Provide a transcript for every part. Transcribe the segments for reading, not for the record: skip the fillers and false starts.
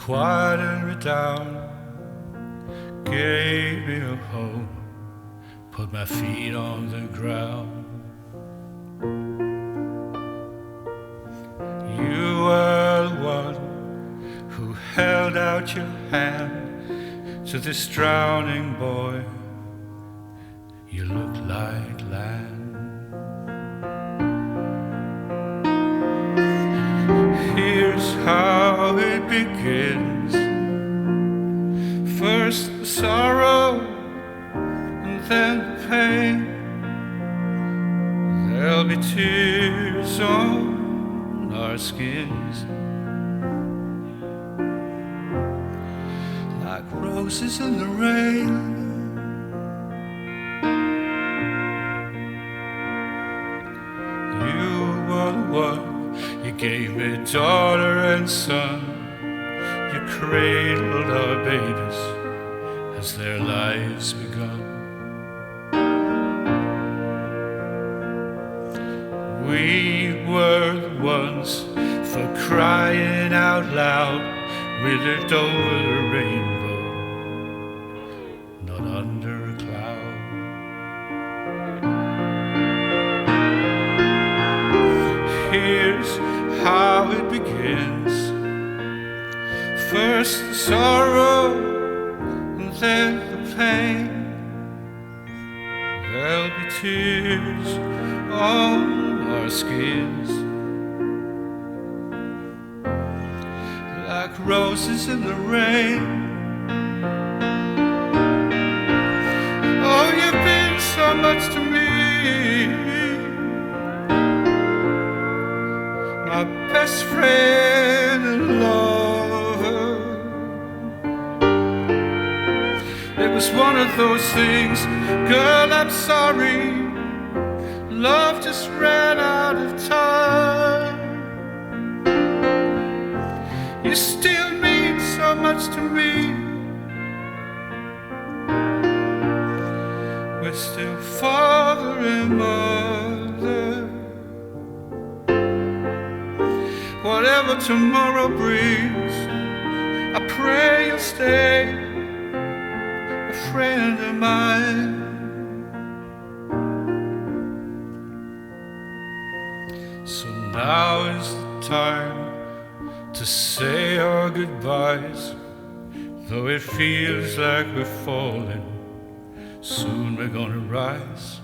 quieted me down, gave me a home, put my feet on the ground. You were the one who held out your hand to this drowning boy. You looked like land. Here's how it begins. First the sorrow, and then the pain. There'll be tears on our skins, like roses in the rain. You were the one. You gave me daughter and son. You cradled our babies as their lives begun. We were the ones for crying out loud. We lived over the rainbow, not under a cloud. Here's how it begins. First the sorrow, and then the pain. There'll be tears on our skins, like roses in the rain. Oh, you've been so much to me, my best friend and lover. It was one of those things, girl, I'm sorry. Love just ran out of time. You still mean so much to me. We're still father and mother. Whatever tomorrow brings, I pray you'll stay a friend of mine. So now is the time to say our goodbyes. Though it feels like we're falling, soon we're gonna rise.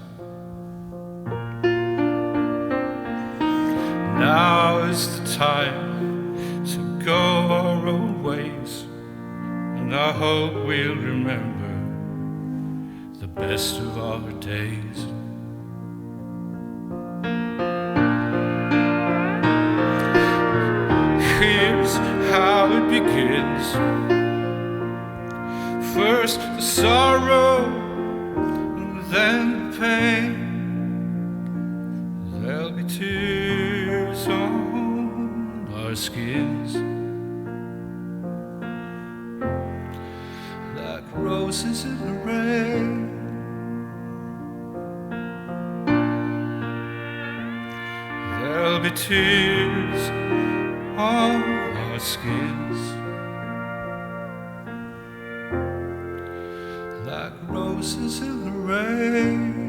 Now is the time to go our own ways, and I hope we'll remember the best of our days. Here's how it begins. First the sorrow, and then the pain. There'll be tears on our skins, like roses in the rain. There'll be tears on our skins, like roses in the rain.